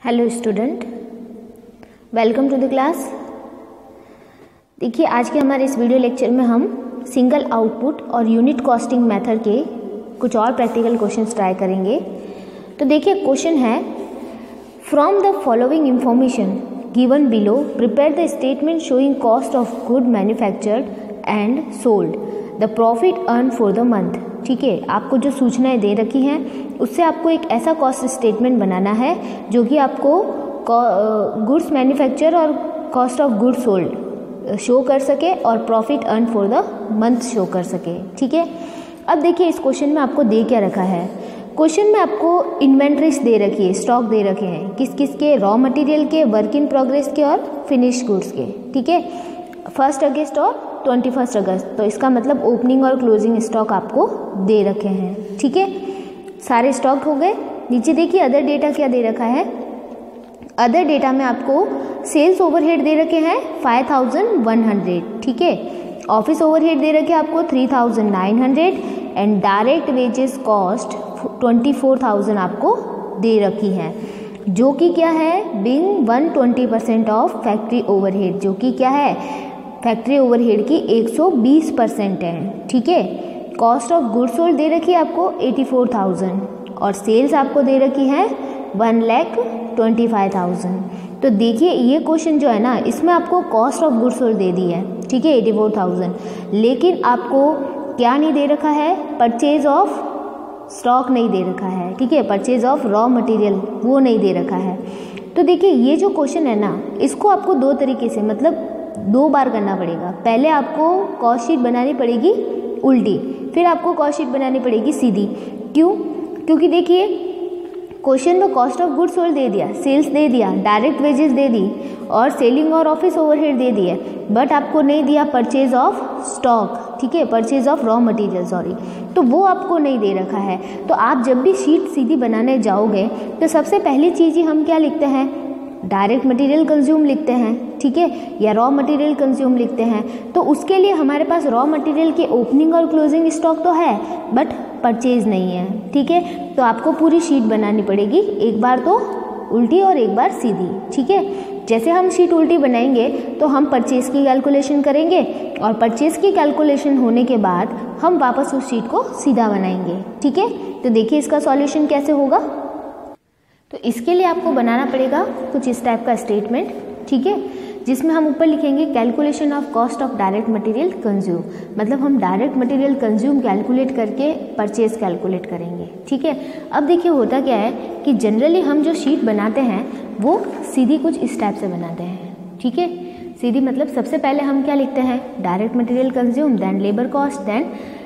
Hello student, welcome to the class. देखिए, आज के हमारे इस वीडियो लेक्चर में हम सिंगल आउटपुट और यूनिट कॉस्टिंग मेथड के कुछ और प्रैक्टिकल क्वेश्चंस ट्राई करेंगे। तो देखिए, क्वेश्चन है from the following information given below prepare the statement showing cost of good manufactured and sold, the profit earn for the month. ठीक है, आपको जो सूचनाएं दे रखी हैं उससे आपको एक ऐसा कॉस्ट स्टेटमेंट बनाना है जो कि आपको गुड्स मैन्युफैक्चर और cost of goods sold show कर सके और profit earn for the month show कर सके। ठीक है, अब देखिए इस क्वेश्चन में आपको दे क्या रखा है। क्वेश्चन में आपको इन्वेंट्रीज दे रखी है, स्टॉक दे रखे हैं, किस किस के, रॉ मटेरियल के, वर्क इन प्रोग्रेस के और फिनिश गुड्स के। ठीक है, 1 अगस्त और 21 अगस्त, तो इसका मतलब ओपनिंग और क्लोजिंग स्टॉक आपको दे रखे हैं। ठीक है, सारे स्टॉक हो गए। नीचे देखिए अदर डेटा क्या दे रखा है। अदर डेटा में आपको सेल्स ओवरहेड दे रखे हैं 5100। ठीक है, ऑफिस ओवरहेड दे रखे आपको 3900 एंड डायरेक्ट वेजेस कॉस्ट 24,000 आपको दे रखी है, जो कि क्या है, बिंग 120% ऑफ फैक्ट्री ओवरहेड, जो कि क्या है, फैक्ट्री ओवरहेड की 120% है। ठीक है, कॉस्ट ऑफ गुड्स सोल्ड दे रखी है आपको 84,000 और सेल्स आपको दे रखी है 1,25,000। तो देखिए ये क्वेश्चन जो है ना, इसमें आपको कॉस्ट ऑफ गुड्स सोल्ड दे दी है, ठीक है, 84,000, लेकिन आपको क्या नहीं दे रखा है, परचेज ऑफ स्टॉक नहीं दे रखा है। ठीक है, परचेज ऑफ रॉ मटेरियल वो नहीं दे रखा है। तो देखिए ये जो क्वेश्चन है ना, इसको आपको दो तरीके से, मतलब 2 बार करना पड़ेगा। पहले आपको कॉस्ट शीट बनानी पड़ेगी उल्टी, फिर आपको कॉस्ट शीट बनानी पड़ेगी सीधी। क्यों? क्योंकि देखिए क्वेश्चन में कॉस्ट ऑफ गुड्स सोल्ड दे दिया, सेल्स दे दिया, डायरेक्ट वेजेस दे दी और सेलिंग और ऑफिस ओवरहेड दे दिए, बट आपको नहीं दिया परचेज ऑफ स्टॉक। ठीक है, purchase of raw material, sorry, तो वो आपको नहीं दे रखा है। तो आप जब भी शीट सीधी बनाने जाओगे तो सबसे पहली चीज़ ही हम क्या लिखते हैं, डायरेक्ट मटेरियल कंज्यूम लिखते हैं। ठीक है, या रॉ मटेरियल कंज्यूम लिखते हैं। तो उसके लिए हमारे पास रॉ मटेरियल के ओपनिंग और क्लोजिंग स्टॉक तो है बट परचेज नहीं है। ठीक है, तो आपको पूरी शीट बनानी पड़ेगी, एक बार तो उल्टी और एक बार सीधी। ठीक है, जैसे हम शीट उल्टी बनाएंगे तो हम परचेज की कैलकुलेशन करेंगे और परचेज की कैलकुलेशन होने के बाद हम वापस उस शीट को सीधा बनाएंगे। ठीक है, तो देखिए इसका सॉल्यूशन कैसे होगा। तो इसके लिए आपको बनाना पड़ेगा कुछ इस टाइप का स्टेटमेंट। ठीक है, जिसमें हम ऊपर लिखेंगे calculation of cost of direct material consume, मतलब हम डायरेक्ट मटेरियल कंज्यूम कैलकुलेट करके परचेज कैलकुलेट करेंगे। ठीक है, अब देखिए होता क्या है कि जनरली हम जो शीट बनाते हैं वो सीधी कुछ इस टाइप से बनाते हैं। ठीक है, सीधी मतलब सबसे पहले हम क्या लिखते हैं, direct material consume, then labour cost, then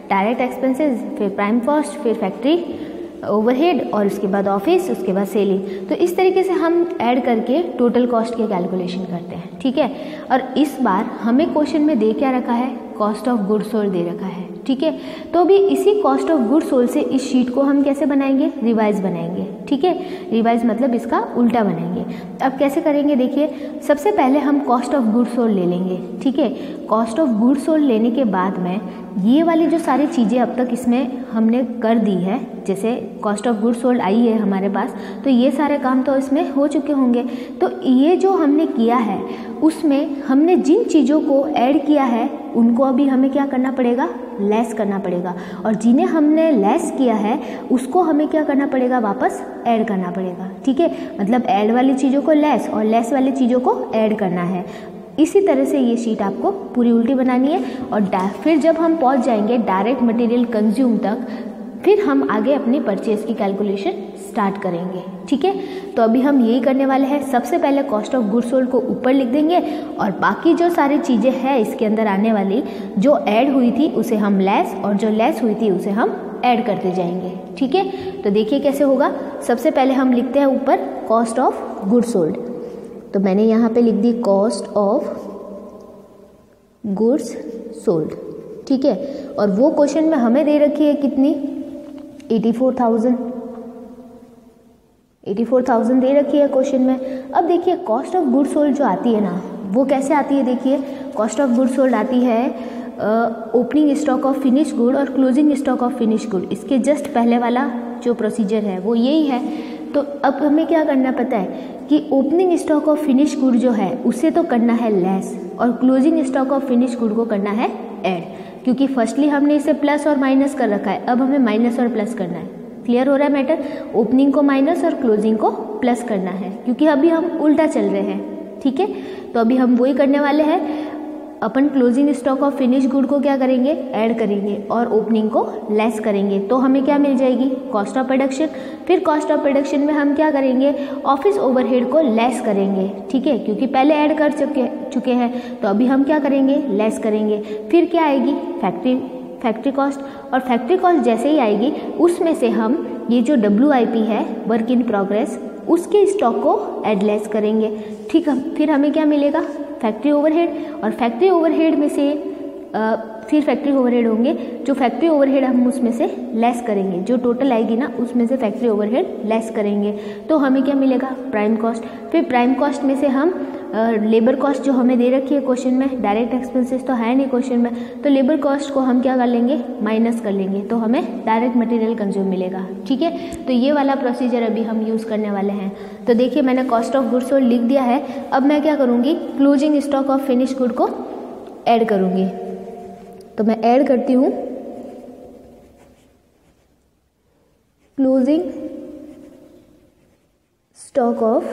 direct expenses, फिर प्राइम कॉस्ट, फिर फैक्ट्री ओवरहेड और उसके बाद ऑफिस, उसके बाद सेलिंग। तो इस तरीके से हम ऐड करके टोटल कॉस्ट की कैलकुलेशन करते हैं। ठीक है, और इस बार हमें क्वेश्चन में दे क्या रखा है, कॉस्ट ऑफ गुड्स सोल्ड दे रखा है। ठीक है, तो अभी इसी कॉस्ट ऑफ गुड्स सोल्ड से इस शीट को हम कैसे बनाएंगे, रिवाइज बनाएंगे। ठीक है, रिवाइज मतलब इसका उल्टा बनाएंगे। अब कैसे करेंगे, देखिए सबसे पहले हम कॉस्ट ऑफ गुड्स सोल्ड ले लेंगे। ठीक है, कॉस्ट ऑफ गुड्स सोल्ड लेने के बाद में ये वाली जो सारी चीज़ें अब तक इसमें हमने कर दी है, जैसे cost of goods sold I है हमारे पास, तो ये सारे काम तो इसमें हो चुके होंगे। तो ये जो हमने किया है उसमें हमने जिन चीज़ों को ऐड किया है उनको अभी हमें क्या करना पड़ेगा, लेस करना पड़ेगा, और जिन्हें हमने लेस किया है उसको हमें क्या करना पड़ेगा, वापस ऐड करना पड़ेगा। ठीक है, मतलब ऐड वाली चीज़ों को लेस और लेस वाली चीज़ों को ऐड करना है। इसी तरह से ये शीट आपको पूरी उल्टी बनानी है और फिर जब हम पहुंच जाएंगे डायरेक्ट मटेरियल कंज्यूम तक, फिर हम आगे अपनी परचेज की कैलकुलेशन स्टार्ट करेंगे। ठीक है, तो अभी हम यही करने वाले हैं। सबसे पहले कॉस्ट ऑफ गुड्स सोल्ड को ऊपर लिख देंगे और बाकी जो सारी चीज़ें हैं इसके अंदर आने वाली, जो ऐड हुई थी उसे हम लेस और जो लेस हुई थी उसे हम ऐड करते जाएंगे। ठीक है, तो देखिए कैसे होगा। सबसे पहले हम लिखते हैं ऊपर कॉस्ट ऑफ गुड्स सोल्ड, तो मैंने यहाँ पे लिख दी कॉस्ट ऑफ गुड्स सोल्ड। ठीक है, और वो क्वेश्चन में हमें दे रखी है कितनी, 84,000 दे रखी है क्वेश्चन में। अब देखिए कॉस्ट ऑफ गुड्स सोल्ड जो आती है ना, वो कैसे आती है, देखिए कॉस्ट ऑफ गुड्स सोल्ड आती है opening stock of finish good और closing stock of finish good. इसके जस्ट पहले वाला जो प्रोसीजर है वो यही है। तो अब हमें क्या करना पता है कि opening stock of finish good जो है उसे तो करना है लेस और closing stock of finish good को करना है ऐड, क्योंकि फर्स्टली हमने इसे प्लस और माइनस कर रखा है, अब हमें माइनस और प्लस करना है। क्लियर हो रहा है मैटर? ओपनिंग को माइनस और क्लोजिंग को प्लस करना है, क्योंकि अभी हम उल्टा चल रहे हैं। ठीक है, तो अभी हम वही करने वाले हैं। अपन closing stock of finish good को क्या करेंगे? ऐड करेंगे और ओपनिंग को लेस करेंगे, तो हमें क्या मिल जाएगी? Cost of production. फिर कॉस्ट ऑफ प्रोडक्शन में हम क्या करेंगे? ऑफिस ओवरहेड को लेस करेंगे। ठीक है, क्योंकि पहले ऐड कर चुके हैं, तो अभी हम क्या करेंगे? लेस करेंगे। फिर क्या आएगी? फैक्ट्री कॉस्ट, और फैक्ट्री कॉस्ट जैसे ही आएगी उसमें से हम ये जो WIP है, वर्क इन प्रोग्रेस, उसके स्टॉक को ऐड लेस करेंगे। ठीक है, फिर हमें क्या मिलेगा? फैक्ट्री ओवरहेड, और फैक्ट्री ओवरहेड में से फिर फैक्ट्री ओवरहेड होंगे, जो फैक्ट्री ओवरहेड हम उसमें से लेस करेंगे, जो टोटल आएगी ना उसमें से फैक्ट्री ओवरहेड लेस करेंगे, तो हमें क्या मिलेगा? Prime cost. फिर प्राइम कॉस्ट में से हम लेबर कॉस्ट जो हमें दे रखी है क्वेश्चन में, डायरेक्ट एक्सपेंसेस तो है नहीं क्वेश्चन में, तो लेबर कॉस्ट को हम क्या कर लेंगे? माइनस कर लेंगे, तो हमें डायरेक्ट मटेरियल कंज्यूम मिलेगा। ठीक है, तो ये वाला प्रोसीजर अभी हम यूज़ करने वाले हैं। तो देखिए मैंने कॉस्ट ऑफ गुड्स सोल्ड लिख दिया है। अब मैं क्या करूँगी? Closing stock of finish good को ऐड करूँगी, तो मैं ऐड करती हूँ closing stock of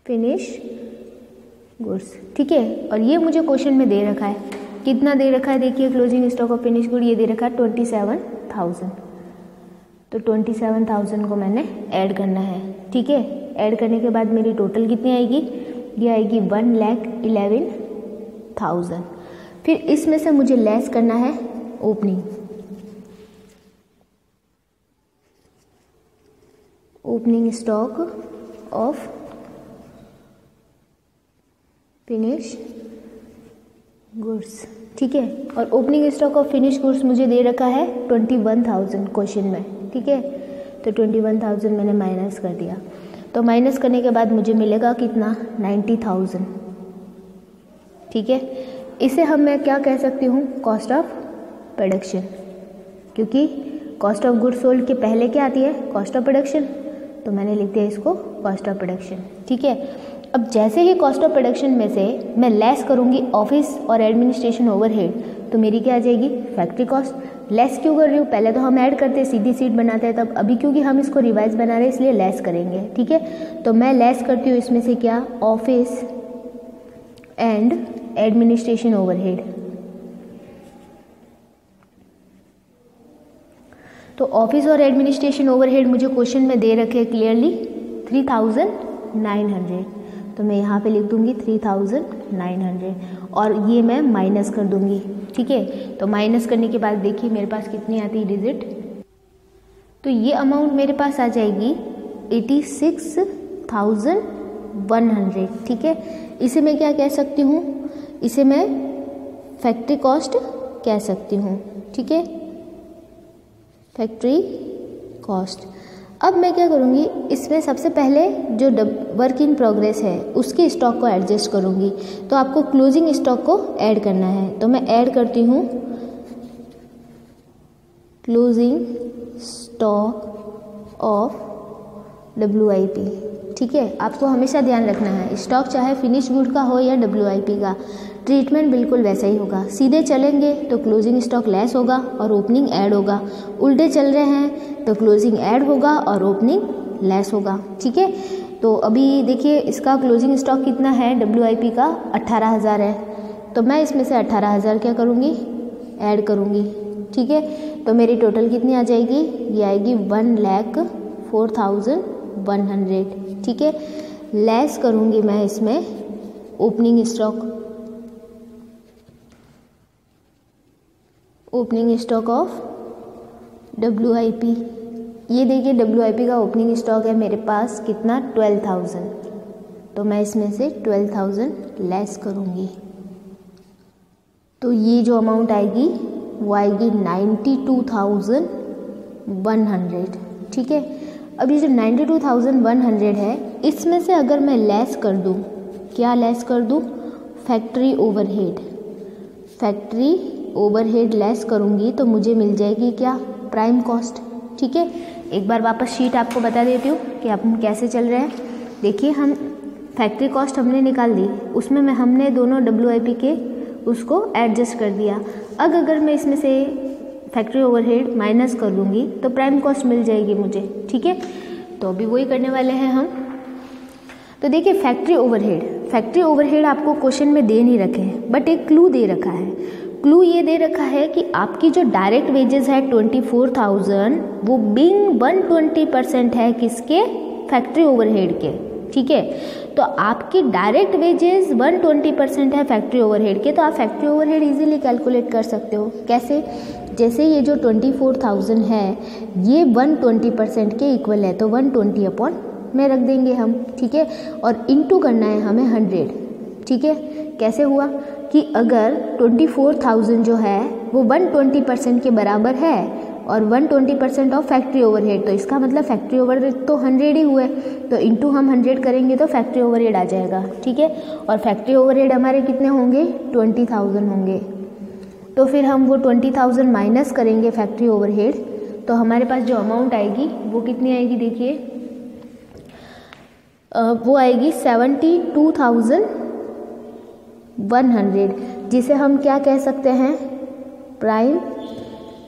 finish goods. ठीक है, और ये मुझे क्वेश्चन में दे रखा है, कितना दे रखा है? देखिए closing stock of finish good ये दे रखा है 27,000, तो 27,000 को मैंने ऐड करना है। ठीक है, ऐड करने के बाद मेरी टोटल कितनी आएगी? ये आएगी 1,11,000। फिर इसमें से मुझे लेस करना है opening stock of finish goods. ठीक है, और opening stock of finish goods मुझे दे रखा है 21,000 क्वेश्चन में। ठीक है, तो 21,000 मैंने माइनस कर दिया, तो माइनस करने के बाद मुझे मिलेगा कितना? 90,000। ठीक है, इसे हम मैं क्या कह सकती हूँ? कॉस्ट ऑफ प्रोडक्शन, क्योंकि कॉस्ट ऑफ गुड्स सोल्ड के पहले क्या आती है? कॉस्ट ऑफ प्रोडक्शन, तो मैंने लिख दिया इसको कॉस्ट ऑफ प्रोडक्शन। ठीक है, अब जैसे ही कॉस्ट ऑफ प्रोडक्शन में से मैं लेस करूँगी ऑफिस और एडमिनिस्ट्रेशन ओवरहेड, तो मेरी क्या आ जाएगी? Factory cost. लेस क्यों कर रही हूँ? पहले तो हम ऐड करते सीधी सीट बनाते हैं, तब अभी क्योंकि हम इसको रिवाइज बना रहे हैं इसलिए लेस करेंगे। ठीक है, तो मैं लेस करती हूँ इसमें से क्या? Office and administration overhead. तो ऑफिस और एडमिनिस्ट्रेशन ओवरहेड मुझे क्वेश्चन में दे रखे क्लियरली 3,900, तो मैं यहाँ पे लिख दूँगी 3,900 और ये मैं माइनस कर दूँगी। ठीक है, तो माइनस करने के बाद देखिए मेरे पास कितनी आती है डिजिट, तो ये अमाउंट मेरे पास आ जाएगी 86,100। ठीक है, इसे मैं क्या कह सकती हूँ? इसे मैं फैक्ट्री कॉस्ट कह सकती हूँ। ठीक है, फैक्ट्री कॉस्ट। अब मैं क्या करूँगी? इसमें सबसे पहले जो वर्क इन प्रोग्रेस है उसके स्टॉक को एडजस्ट करूँगी, तो आपको क्लोजिंग स्टॉक को ऐड करना है, तो मैं ऐड करती हूँ क्लोजिंग स्टॉक ऑफ WIP। ठीक है, आपको हमेशा ध्यान रखना है स्टॉक चाहे फिनिश गुड का हो या WIP का, ट्रीटमेंट बिल्कुल वैसा ही होगा। सीधे चलेंगे तो क्लोजिंग स्टॉक लेस होगा और ओपनिंग ऐड होगा, उल्टे चल रहे हैं तो क्लोजिंग ऐड होगा और ओपनिंग लेस होगा। ठीक है, तो अभी देखिए इसका क्लोजिंग स्टॉक कितना है? WIP का 18,000 है, तो मैं इसमें से 18,000 क्या करूँगी? ऐड करूँगी। ठीक है, तो मेरी टोटल कितनी आ जाएगी? ये आएगी 1,04,100। ठीक है, लेस करूँगी मैं इसमें ओपनिंग स्टॉक ऑफ WIP। ये देखिए WIP का ओपनिंग स्टॉक है मेरे पास कितना? 12,000, तो मैं इसमें से 12,000 लेस करूँगी, तो ये जो अमाउंट आएगी वो आएगी 92,100। ठीक है, अब ये जो 92,100 है इसमें से अगर मैं लेस कर दूँ, क्या लेस कर दूँ? फैक्ट्री ओवरहेड लेस करूँगी तो मुझे मिल जाएगी क्या? Prime cost. ठीक है, एक बार वापस शीट आपको बता देती हूँ कि अपन कैसे चल रहे हैं। देखिए, हम फैक्ट्री कॉस्ट हमने निकाल दी, उसमें हमने दोनों WIP के उसको एडजस्ट कर दिया। अब अगर मैं इसमें से फैक्ट्री ओवरहेड माइनस कर लूँगी तो प्राइम कॉस्ट मिल जाएगी मुझे। ठीक है, तो अभी वही करने वाले हैं हम। तो देखिए, फैक्ट्री ओवरहेड आपको क्वेश्चन में दे नहीं रखे हैं, बट एक क्लू दे रखा है। क्लू ये दे रखा है कि आपकी जो डायरेक्ट वेजेस है 24,000, वो बिंग 120% है किसके, फैक्ट्री ओवरहेड के। ठीक है, तो आपकी डायरेक्ट वेजेस 120% है फैक्ट्री ओवरहेड के, तो आप फैक्ट्री ओवरहेड इजीली कैलकुलेट कर सकते हो। कैसे, जैसे ये जो 24,000 है ये 120% के इक्वल है, तो 120 अपॉन में रख देंगे हम। ठीक है, और इंटू करना है हमें 100। ठीक है, कैसे हुआ कि अगर 24,000 जो है वो 120% के बराबर है और 120% ऑफ फैक्ट्री ओवरहेड, तो इसका मतलब फैक्ट्री ओवरहेड तो 100 ही हुए, तो इंटू हम 100 करेंगे तो फैक्ट्री ओवरहेड आ जाएगा। ठीक है, और फैक्ट्री ओवरहेड हमारे कितने होंगे, 20,000 होंगे। तो फिर हम वो 20,000 माइनस करेंगे फैक्ट्री ओवरहेड, तो हमारे पास जो अमाउंट आएगी वो कितनी आएगी, देखिए वो आएगी 72,100, जिसे हम क्या कह सकते हैं, प्राइम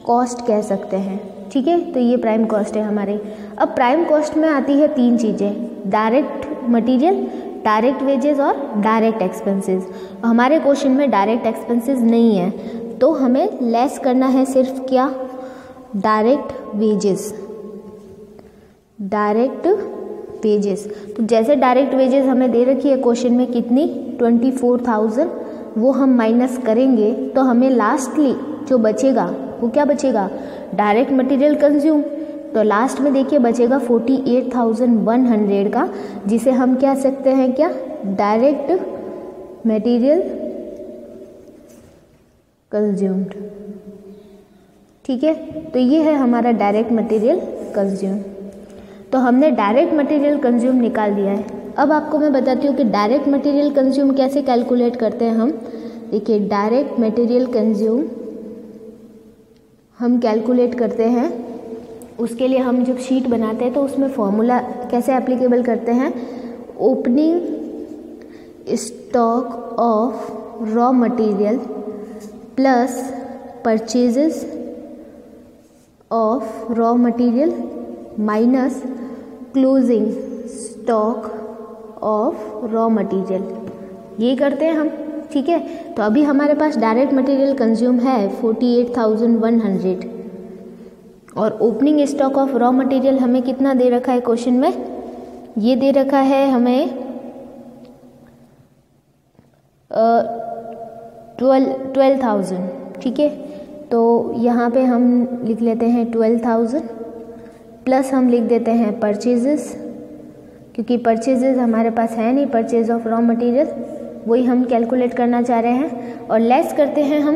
कॉस्ट कह सकते हैं। ठीक है, तो ये प्राइम कॉस्ट है हमारे। अब प्राइम कॉस्ट में आती है 3 चीज़ें, डायरेक्ट मटेरियल, डायरेक्ट वेजेस और डायरेक्ट एक्सपेंसेस। हमारे क्वेश्चन में डायरेक्ट एक्सपेंसेस नहीं है, तो हमें लेस करना है सिर्फ क्या, डायरेक्ट वेजेस। डायरेक्ट वेजेस, तो जैसे डायरेक्ट वेजेस हमें दे रखी है क्वेश्चन में कितनी, 24,000, वो हम माइनस करेंगे तो हमें लास्टली जो बचेगा वो क्या बचेगा, डायरेक्ट मटेरियल कंज्यूम। तो लास्ट में देखिए बचेगा 48,100 का, जिसे हम क्या सकते हैं, क्या, डायरेक्ट मटेरियल कंज्यूम्ड। ठीक है, तो ये है हमारा डायरेक्ट मटेरियल कंज्यूम। तो हमने डायरेक्ट मटेरियल कंज्यूम निकाल दिया है। अब आपको मैं बताती हूँ कि डायरेक्ट मटेरियल कंज्यूम कैसे कैलकुलेट करते हैं हम। देखिए, डायरेक्ट मटेरियल कंज्यूम हम कैलकुलेट करते हैं, उसके लिए हम जब शीट बनाते हैं तो उसमें फॉर्मूला कैसे एप्लीकेबल करते हैं, opening stock of raw material plus purchases of raw material minus closing stock of raw material, ये करते हैं हम। ठीक है, तो अभी हमारे पास डायरेक्ट मटेरियल कंज्यूम है 48,100 और opening stock of raw material हमें कितना दे रखा है क्वेश्चन में, ये दे रखा है हमें 12,000। ठीक है, तो यहाँ पे हम लिख लेते हैं 12,000 प्लस हम लिख देते हैं परचेजेस, क्योंकि परचेजेस हमारे पास है नहीं, परचेज ऑफ रॉ मटेरियल वही हम कैलकुलेट करना चाह रहे हैं, और लेस करते हैं हम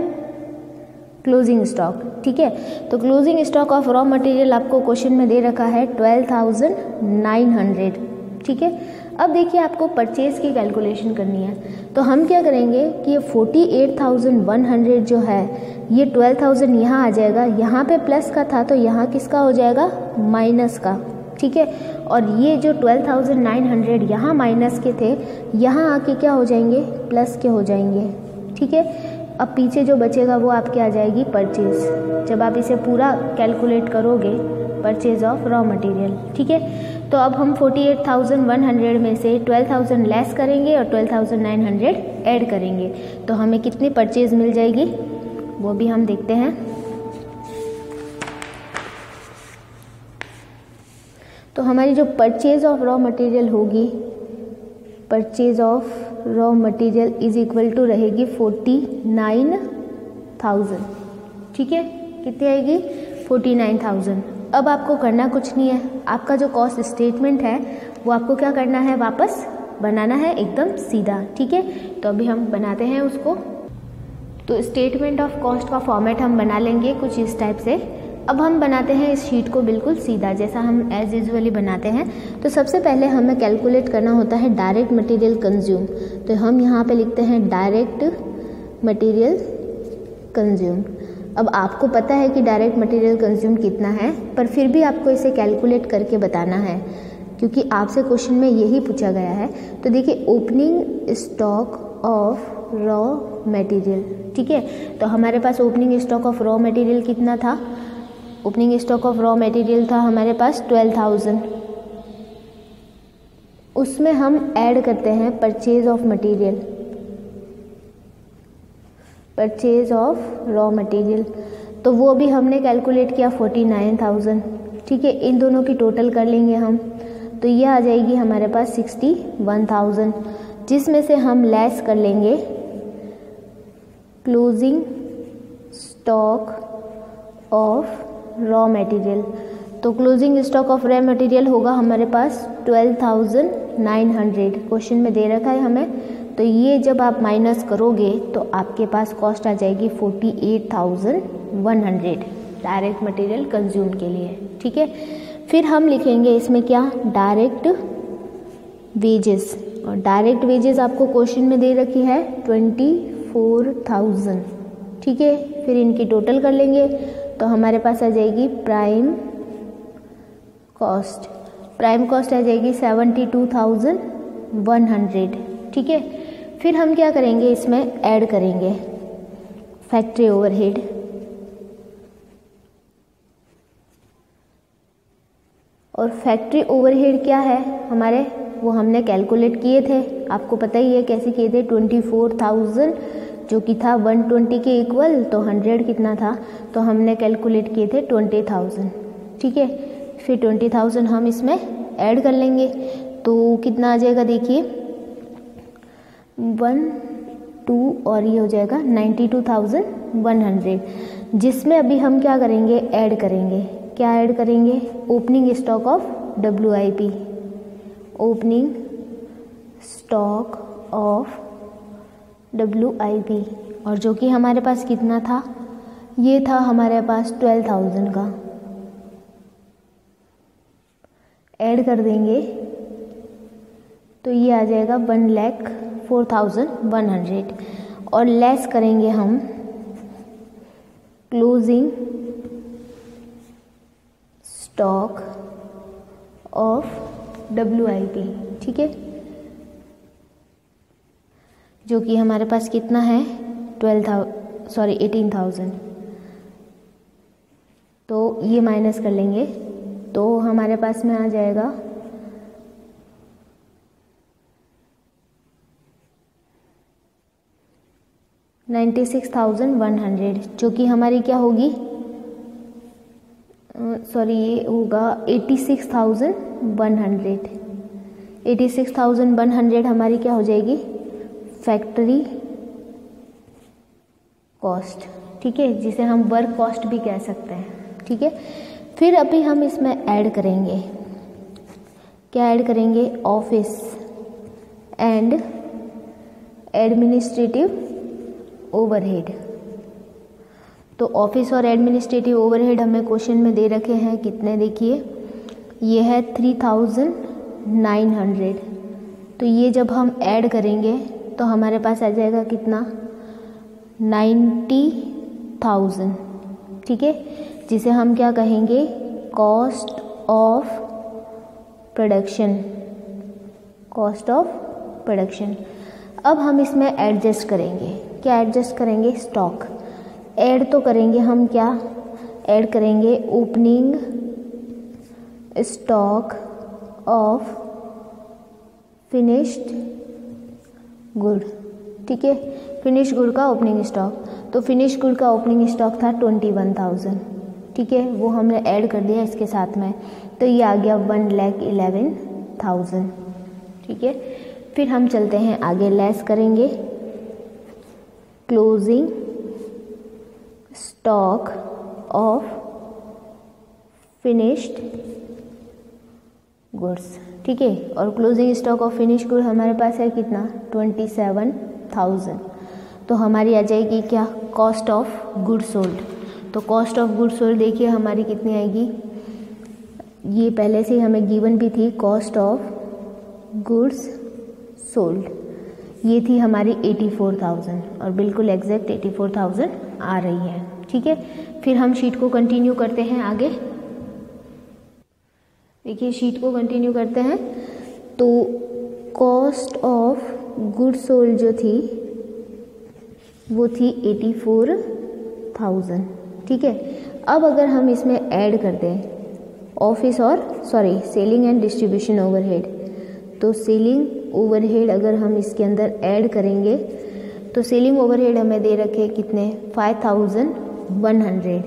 क्लोजिंग स्टॉक। ठीक है, तो closing stock of raw material आपको क्वेश्चन में दे रखा है 12,900। ठीक है, अब देखिए आपको परचेज की कैलकुलेशन करनी है, तो हम क्या करेंगे कि ये 48,100 जो है ये 12,000 यहाँ आ जाएगा, यहाँ पे प्लस का था तो यहाँ किसका हो जाएगा, माइनस का। ठीक है, और ये जो 12,900 यहाँ माइनस के थे, यहाँ आके क्या हो जाएंगे, प्लस के हो जाएंगे। ठीक है, अब पीछे जो बचेगा वो आपके आ जाएगी परचेज, जब आप इसे पूरा कैलकुलेट करोगे, परचेज ऑफ रॉ मटेरियल। ठीक है, तो अब हम 48,100 में से 12,000 लेस करेंगे और 12,900 ऐड करेंगे, तो हमें कितनी परचेज मिल जाएगी वो भी हम देखते हैं। तो हमारी जो परचेज ऑफ रॉ मटेरियल होगी, purchase of raw material is equal to रहेगी 49,000। ठीक है, कितनी आएगी, 49,000। अब आपको करना कुछ नहीं है, आपका जो कॉस्ट स्टेटमेंट है वो आपको क्या करना है, वापस बनाना है एकदम सीधा। ठीक है, तो अभी हम बनाते हैं उसको। तो स्टेटमेंट ऑफ कॉस्ट का फॉर्मेट हम बना लेंगे कुछ इस टाइप से। अब हम बनाते हैं इस शीट को बिल्कुल सीधा, जैसा हम एज यूजुअली बनाते हैं। तो सबसे पहले हमें कैलकुलेट करना होता है डायरेक्ट मटेरियल कंज्यूम, तो हम यहाँ पे लिखते हैं डायरेक्ट मटेरियल कंज्यूम। अब आपको पता है कि डायरेक्ट मटेरियल कंज्यूम कितना है, पर फिर भी आपको इसे कैलकुलेट करके बताना है क्योंकि आपसे क्वेश्चन में यही पूछा गया है। तो देखिए, opening stock of raw material, ठीक है। तो हमारे पास opening stock of raw material कितना था? Opening stock of raw material था हमारे पास 12,000। उसमें हम ऐड करते हैं purchase of material, purchase of raw material, तो वो भी हमने कैलकुलेट किया 49,000, ठीक है। इन दोनों की टोटल कर लेंगे हम, तो ये आ जाएगी हमारे पास 61,000, जिसमें से हम लेस कर लेंगे closing stock of raw material. तो closing stock of raw material होगा हमारे पास 12,900, क्वेश्चन में दे रखा है हमें। तो ये जब आप माइनस करोगे तो आपके पास कॉस्ट आ जाएगी 48,100 डायरेक्ट मटेरियल कंज्यूम के लिए, ठीक है। फिर हम लिखेंगे इसमें क्या? डायरेक्ट वेजेस, और डायरेक्ट वेजेस आपको क्वेश्चन में दे रखी है 24,000, ठीक है। फिर इनकी टोटल कर लेंगे तो हमारे पास आ जाएगी प्राइम कॉस्ट, प्राइम कॉस्ट आ जाएगी 72,100, ठीक है। फिर हम क्या करेंगे, इसमें ऐड करेंगे फैक्ट्री ओवरहेड, और फैक्ट्री ओवरहेड क्या है हमारे, वो हमने कैलकुलेट किए थे, आपको पता ही है कैसे किए थे। 24,000 जो कि था 120 के इक्वल, तो 100 कितना था, तो हमने कैलकुलेट किए थे 20,000, ठीक है। फिर 20,000 हम इसमें ऐड कर लेंगे तो कितना आ जाएगा, देखिए 1 2 और ये हो जाएगा 92,100, जिसमें अभी हम क्या करेंगे, ऐड करेंगे। क्या ऐड करेंगे? Opening stock of WIP, opening stock of WIP, और जो कि हमारे पास कितना था, ये था हमारे पास 12,000 का, ऐड कर देंगे तो ये आ जाएगा 1,04,100, और लेस करेंगे हम क्लोजिंग स्टॉक ऑफ WIP, ठीक है, जो कि हमारे पास कितना है 18,000। तो ये माइनस कर लेंगे तो हमारे पास में आ जाएगा 96,100, जो कि हमारी क्या होगी, ये होगा 86,100। 86,100 हमारी क्या हो जाएगी, फैक्ट्री कॉस्ट, ठीक है, जिसे हम वर्क कॉस्ट भी कह सकते हैं, ठीक है। फिर अभी हम इसमें ऐड करेंगे, क्या ऐड करेंगे, ऑफिस एंड एडमिनिस्ट्रेटिव ओवरहेड। तो ऑफिस और एडमिनिस्ट्रेटिव ओवरहेड हमें क्वेश्चन में दे रखे हैं कितने, देखिए ये है 3,900। तो ये जब हम ऐड करेंगे तो हमारे पास आ जाएगा कितना, 90,000, ठीक है, जिसे हम क्या कहेंगे, cost of production, cost of production. अब हम इसमें एडजस्ट करेंगे, क्या एडजस्ट करेंगे, स्टॉक ऐड तो करेंगे हम, क्या ऐड करेंगे, opening stock of finished good, ठीक है, फिनिश गुड का ओपनिंग स्टॉक। तो फिनिश गुड का ओपनिंग स्टॉक था 21,000, ठीक है, वो हमने ऐड कर दिया इसके साथ में, तो ये आ गया 1,11,000, ठीक है। फिर हम चलते हैं आगे, लेस करेंगे closing stock of finished goods, ठीक है, और closing stock of finish good हमारे पास है कितना, 27,000। तो हमारी आ जाएगी क्या, कॉस्ट ऑफ गुड सोल्ड। तो कॉस्ट ऑफ गुड सोल्ड देखिए हमारी कितनी आएगी, ये पहले से हमें गिवन भी थी, कॉस्ट ऑफ गुड्स सोल्ड, ये थी हमारी 84,000, और बिल्कुल एग्जैक्ट 84,000 आ रही है, ठीक है। फिर हम शीट को कंटिन्यू करते हैं आगे। देखिए शीट को कंटिन्यू करते हैं। तो कॉस्ट ऑफ गुड्स सोल्ड जो थी वो थी 84,000, ठीक है। अब अगर हम इसमें ऐड कर दें ऑफिस और सेलिंग एंड डिस्ट्रीब्यूशन ओवरहेड, तो सेलिंग ओवरहेड अगर हम इसके अंदर ऐड करेंगे तो सेलिंग ओवरहेड हमें दे रखे कितने 5,100,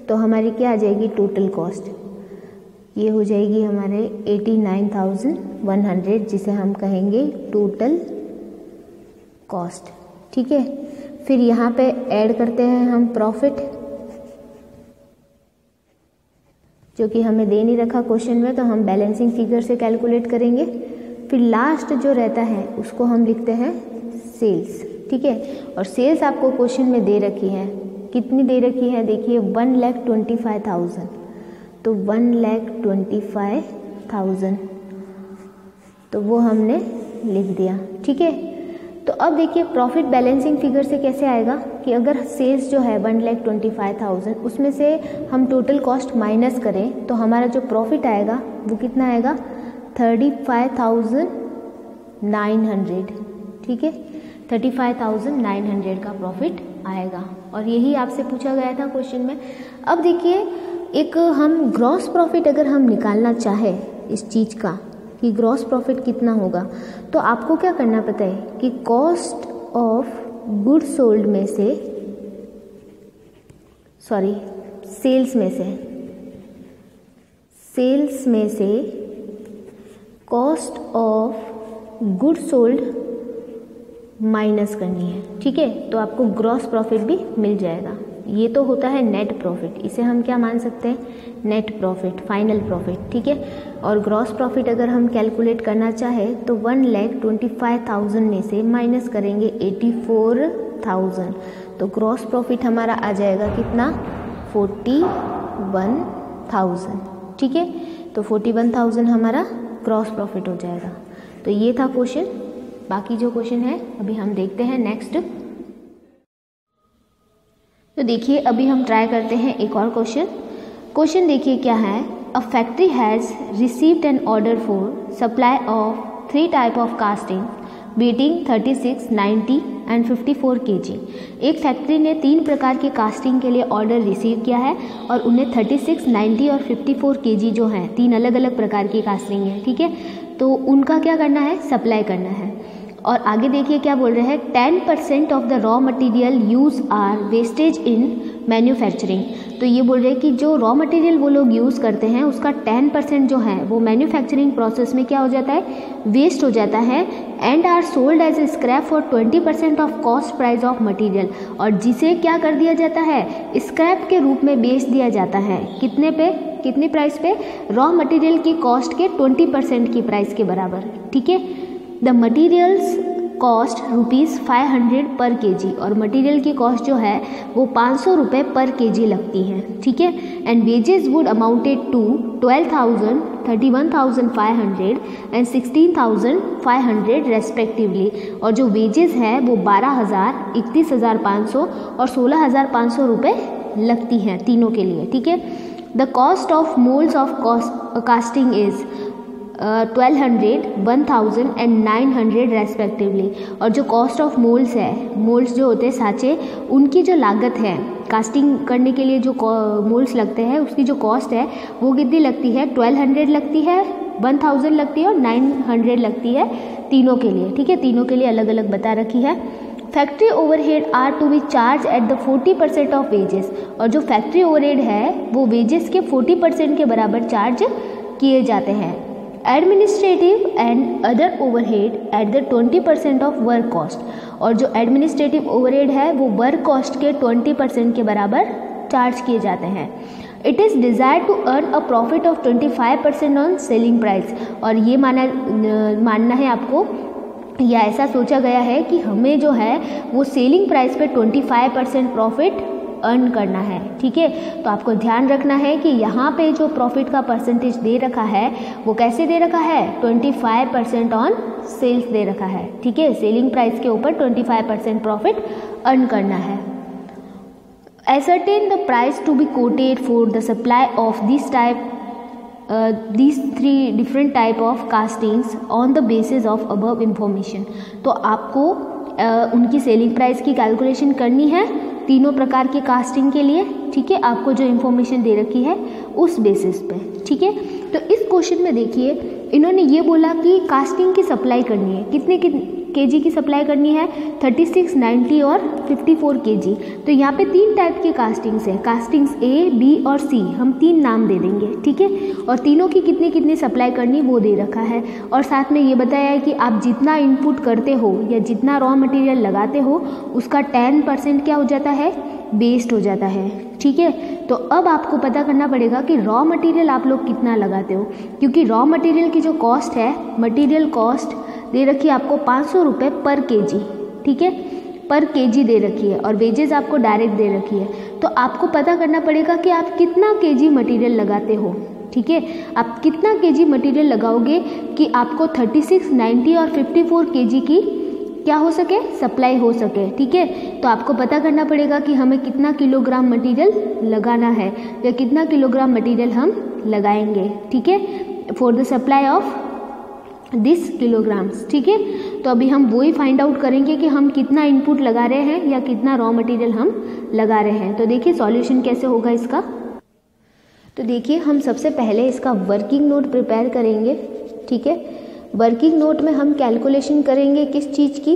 तो हमारी क्या आ जाएगी टोटल कॉस्ट, ये हो जाएगी हमारे 89,100, जिसे हम कहेंगे टोटल कॉस्ट, ठीक है। फिर यहाँ पे ऐड करते हैं हम प्रॉफिट, जो कि हमें दे नहीं रखा क्वेश्चन में, तो हम बैलेंसिंग फिगर से कैलकुलेट करेंगे। फिर लास्ट जो रहता है उसको हम लिखते हैं सेल्स, ठीक है। और सेल्स आपको क्वेश्चन में दे रखी है, कितनी दे रखी है देखिए 1,25,000, तो 1,25,000 तो वो हमने लिख दिया, ठीक है। तो अब देखिए प्रॉफिट बैलेंसिंग फिगर से कैसे आएगा कि अगर सेल्स जो है 1,25,000 उसमें से हम टोटल कॉस्ट माइनस करें तो हमारा जो प्रॉफिट आएगा वो कितना आएगा 35,900, ठीक है। 35,900 का प्रॉफिट आएगा और यही आपसे पूछा गया था क्वेश्चन में। अब देखिए एक हम ग्रॉस प्रॉफिट अगर हम निकालना चाहे इस चीज़ का कि ग्रॉस प्रॉफिट कितना होगा, तो आपको क्या करना पता है कि कॉस्ट ऑफ गुड्स सोल्ड में से सेल्स में से cost of goods sold minus करनी है, ठीक है। तो आपको ग्रॉस प्रॉफिट भी मिल जाएगा। ये तो होता है नेट प्रॉफिट, इसे हम क्या मान सकते हैं नेट प्रॉफिट, फाइनल प्रॉफिट, ठीक है। और ग्रॉस प्रॉफिट अगर हम कैलकुलेट करना चाहें तो 1,25,000 में से माइनस करेंगे 84,000, तो ग्रॉस प्रॉफिट हमारा आ जाएगा कितना 41,000, ठीक है। तो 41,000 हमारा ग्रॉस प्रॉफिट हो जाएगा। तो ये था क्वेश्चन। बाकी जो क्वेश्चन है अभी हम देखते हैं नेक्स्ट। तो देखिए अभी हम ट्राई करते हैं एक और क्वेश्चन देखिए क्या है। A factory has received an order for supply of 3 type of casting waiting 36, 90 and 54 kg। एक फैक्ट्री ने 3 प्रकार के कास्टिंग के लिए ऑर्डर रिसीव किया है और उन्हें 36, 90 और 54 kg जो हैं 3 अलग अलग प्रकार की कास्टिंग है, ठीक है। तो उनका क्या करना है सप्लाई करना है। और आगे देखिए क्या बोल रहे हैं 10% of the raw material use are wastage in manufacturing. तो ये बोल रहे हैं कि जो रॉ मटेरियल वो लोग यूज़ करते हैं उसका 10% जो है वो मैन्युफैक्चरिंग प्रोसेस में क्या हो जाता है वेस्ट हो जाता है and are sold as a scrap for 20% of cost price of material. और जिसे क्या कर दिया जाता है स्क्रैप के रूप में बेच दिया जाता है कितनी प्राइस पे रॉ मटेरियल की कॉस्ट के 20% की प्राइस के बराबर, ठीक है। द मटीरियल्स कॉस्ट ₹500 पर kg और मटेरियल की कॉस्ट जो है वो 500 रुपये पर kg लगती है, ठीक है। And wages would amounted to 12,000, 31,500 and 16,500 respectively. और जो वेजेस है वो 12,000, 31,500 और 16,500 रुपये लगती हैं तीनों के लिए, ठीक है। The cost of moulds of casting is 1,200, 1,000 and 900 respectively. और जो कॉस्ट ऑफ मोल्ड्स है, मोल्ड्स जो होते हैं साँचे, उनकी जो लागत है कास्टिंग करने के लिए जो मोल्ड्स लगते हैं उसकी जो कॉस्ट है वो कितनी लगती है 1,200 लगती है, 1,000 लगती है और 900 लगती है तीनों के लिए, ठीक है। तीनों के लिए अलग अलग बता रखी है। Factory overhead are to be charge at the 40% of wages. और जो फैक्ट्री ओवरहेड है वो वेजेस के 40% के बराबर चार्ज किए जाते हैं। Administrative and other overhead at the 20% of work cost. और जो एडमिनिस्ट्रेटिव ओवरहेड है वो वर्क कॉस्ट के 20% के बराबर चार्ज किए जाते हैं। It is desire to earn a profit of 25% on selling price. और ये मानना है आपको या ऐसा सोचा गया है कि हमें जो है वो सेलिंग प्राइस पे 25% प्रॉफिट अर्न करना है, ठीक है। तो आपको ध्यान रखना है कि यहाँ पे जो प्रॉफिट का परसेंटेज दे रखा है वो कैसे दे रखा है 25% ऑन सेल्स दे रखा है, ठीक है। सेलिंग प्राइस के ऊपर 25% प्रॉफिट अर्न करना है। Ascertain the price to be quoted for the supply of these 3 different type of castings on the basis of above information। तो आपको उनकी सेलिंग प्राइस की कैलकुलेशन करनी है तीनों प्रकार के कास्टिंग के लिए, ठीक है, आपको जो इन्फॉर्मेशन दे रखी है उस बेसिस पे, ठीक है। तो इस क्वेश्चन में देखिए इन्होंने ये बोला कि कास्टिंग की सप्लाई करनी है, कितने केजी की सप्लाई करनी है, 36, 90 और 54 केजी। तो यहाँ पे 3 टाइप की कास्टिंग्स है, कास्टिंग्स A, B और C, हम 3 नाम दे देंगे, ठीक है। और तीनों की कितनी कितनी सप्लाई करनी वो दे रखा है, और साथ में ये बताया है कि आप जितना इनपुट करते हो या जितना रॉ मटेरियल लगाते हो उसका 10% क्या हो जाता है, वेस्ट हो जाता है, ठीक है। तो अब आपको पता करना पड़ेगा कि रॉ मटेरियल आप लोग कितना लगाते हो, क्योंकि रॉ मटेरियल की जो कॉस्ट है, मटेरियल कॉस्ट दे रखी है आपको 500 रुपये पर केजी, ठीक है, पर केजी दे रखी है, और वेजेस आपको डायरेक्ट दे रखी है। तो आपको पता करना पड़ेगा कि आप कितना केजी मटेरियल लगाते हो, ठीक है। आप कितना केजी मटेरियल लगाओगे कि आपको 36, 90 और 54 केजी की क्या हो सके, सप्लाई हो सके, ठीक है। तो आपको पता करना पड़ेगा कि हमें कितना किलोग्राम मटेरियल लगाना है या कितना किलोग्राम मटेरियल हम लगाएंगे, ठीक है, for the supply of this kilograms, ठीक है। तो अभी हम वही फाइंड आउट करेंगे कि हम कितना इनपुट लगा रहे हैं या कितना रॉ मटेरियल हम लगा रहे हैं। तो देखिए सॉल्यूशन कैसे होगा इसका। तो देखिए हम सबसे पहले इसका वर्किंग नोट प्रिपेयर करेंगे, ठीक है। वर्किंग नोट में हम कैलकुलेशन करेंगे किस चीज़ की,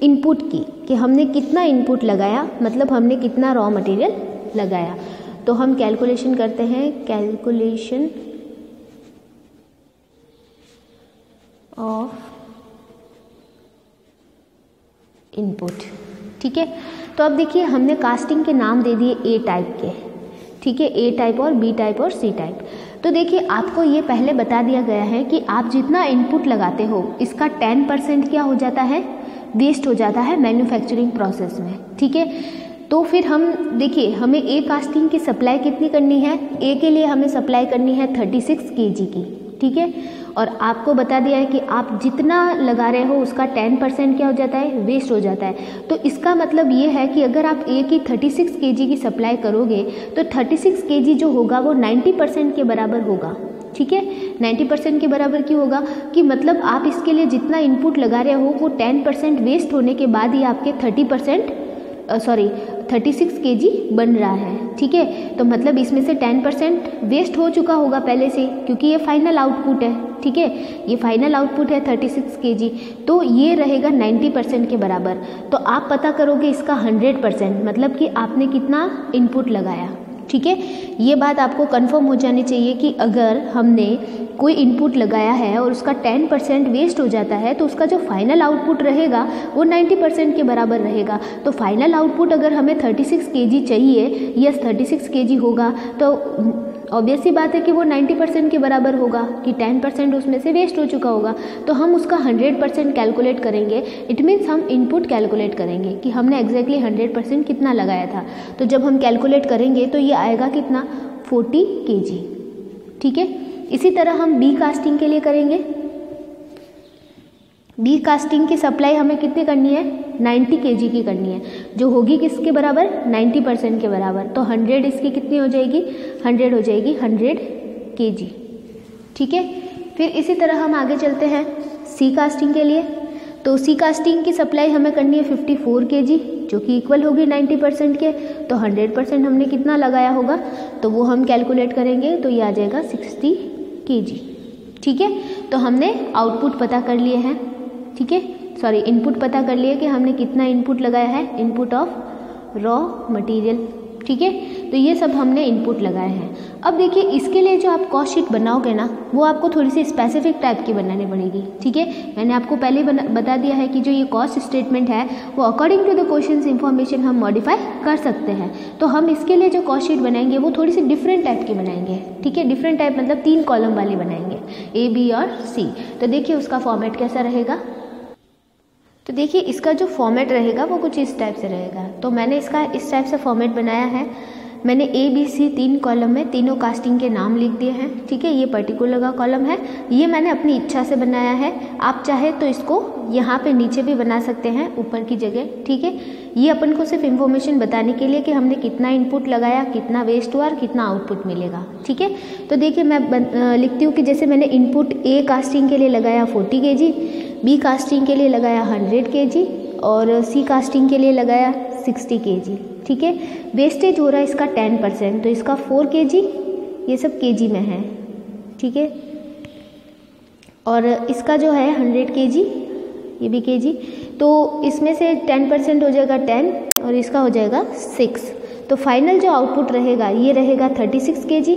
इनपुट की, कि हमने कितना इनपुट लगाया, मतलब हमने कितना रॉ मटेरियल लगाया। तो हम कैलकुलेशन करते हैं, कैलकुलेशन ऑफ इनपुट, ठीक है। तो अब देखिए हमने कास्टिंग के नाम दे दिए ए टाइप के, ठीक है, ए टाइप और बी टाइप और सी टाइप। तो देखिए आपको ये पहले बता दिया गया है कि आप जितना इनपुट लगाते हो इसका 10% क्या हो जाता है, वेस्ट हो जाता है मैन्युफैक्चरिंग प्रोसेस में, ठीक है। तो फिर हम देखिए हमें ए कास्टिंग की सप्लाई कितनी करनी है, ए के लिए हमें सप्लाई करनी है 36 केजी की, ठीक है। और आपको बता दिया है कि आप जितना लगा रहे हो उसका 10% क्या हो जाता है, वेस्ट हो जाता है। तो इसका मतलब ये है कि अगर आप ए की 36 केजी की सप्लाई करोगे तो 36 केजी जो होगा वो 90% के बराबर होगा, ठीक है। 90% के बराबर क्यों होगा कि मतलब आप इसके लिए जितना इनपुट लगा रहे हो वो 10% वेस्ट होने के बाद ही आपके 36 केजी बन रहा है, ठीक है। तो मतलब इसमें से 10% वेस्ट हो चुका होगा पहले से, क्योंकि ये फाइनल आउटपुट है, ठीक है, ये फाइनल आउटपुट है 36 केजी। तो ये रहेगा 90% के बराबर। तो आप पता करोगे इसका 100%, मतलब कि आपने कितना इनपुट लगाया, ठीक है। ये बात आपको कंफर्म हो जानी चाहिए कि अगर हमने कोई इनपुट लगाया है और उसका 10% वेस्ट हो जाता है तो उसका जो फाइनल आउटपुट रहेगा वो 90% के बराबर रहेगा। तो फाइनल आउटपुट अगर हमें 36 केजी चाहिए, यस 36 केजी होगा, तो ऑब्वियस सी बात है कि वो 90% के बराबर होगा, कि 10% उसमें से वेस्ट हो चुका होगा। तो हम उसका 100% कैलकुलेट करेंगे। इट मीन्स हम इनपुट कैलकुलेट करेंगे कि हमने एग्जैक्टली 100% कितना लगाया था। तो जब हम कैलकुलेट करेंगे तो ये आएगा कितना, 40 केजी, ठीक है। इसी तरह हम बी कास्टिंग के लिए करेंगे। बी कास्टिंग की सप्लाई हमें कितनी करनी है, 90 केजी की करनी है, जो होगी किसके बराबर, 90% के बराबर। तो 100 इसकी कितनी हो जाएगी, 100 हो जाएगी 100 केजी, ठीक है। फिर इसी तरह हम आगे चलते हैं सी कास्टिंग के लिए। तो सी कास्टिंग की सप्लाई हमें करनी है 54 केजी, जो कि इक्वल होगी 90% के। तो 100% हमने कितना लगाया होगा, तो वो हम कैलकुलेट करेंगे, तो ये आ जाएगा 60 केजी, ठीक है। तो हमने आउटपुट पता कर लिए हैं, ठीक है, सॉरी इनपुट पता कर लिए कि हमने कितना इनपुट लगाया है, इनपुट ऑफ रॉ मटेरियल, ठीक है। तो ये सब हमने इनपुट लगाए हैं। अब देखिए इसके लिए जो आप कॉस्ट शीट बनाओगे ना, वो आपको थोड़ी सी स्पेसिफिक टाइप की बनानी पड़ेगी, ठीक है। मैंने आपको पहले बता दिया है कि जो ये कॉस्ट स्टेटमेंट है वो according to the questions information हम मॉडिफाई कर सकते हैं। तो हम इसके लिए जो कॉस्ट शीट बनाएंगे वो थोड़ी सी डिफरेंट टाइप की बनाएंगे, ठीक है। डिफरेंट टाइप मतलब 3 कॉलम वाली बनाएंगे, ए, बी और सी। तो देखिए उसका फॉर्मेट कैसा रहेगा। तो देखिए इसका जो फॉर्मेट रहेगा वो कुछ इस टाइप से रहेगा। तो मैंने इसका इस टाइप से फॉर्मेट बनाया है। मैंने ABC 3 कॉलम में तीनों कास्टिंग के नाम लिख दिए हैं, ठीक है। ये पर्टिकुलर का कॉलम है, ये मैंने अपनी इच्छा से बनाया है। आप चाहे तो इसको यहाँ पे नीचे भी बना सकते हैं ऊपर की जगह, ठीक है। ये अपन को सिर्फ इन्फॉर्मेशन बताने के लिए कि हमने कितना इनपुट लगाया, कितना वेस्ट हुआ और कितना आउटपुट मिलेगा, ठीक है। तो देखिए मैं लिखती हूँ कि जैसे मैंने इनपुट A कास्टिंग के लिए लगाया 40 kg, B कास्टिंग के लिए लगाया 100 kg और C कास्टिंग के लिए लगाया 60 kg, ठीक है। वेस्टेज हो रहा है इसका 10%, तो इसका 4 kg, ये सब kg में है, ठीक है। और इसका जो है 100 kg, ये भी kg, तो इसमें से 10% हो जाएगा 10 और इसका हो जाएगा 6। तो फाइनल जो आउटपुट रहेगा ये रहेगा 36 kg,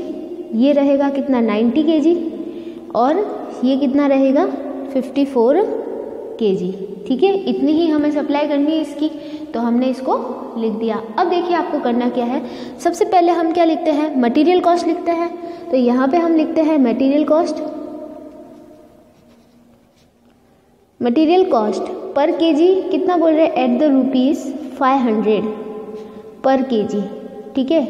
ये रहेगा कितना 90 kg और ये कितना रहेगा 54 kg, ठीक है। इतनी ही हमें सप्लाई करनी है इसकी, तो हमने इसको लिख दिया। अब देखिए आपको करना क्या है। सबसे पहले हम क्या लिखते हैं, मटेरियल कॉस्ट लिखते हैं। तो यहाँ पे हम लिखते हैं material cost, material cost per KG कितना बोल रहे हैं, एट द ₹500 पर केजी, ठीक है।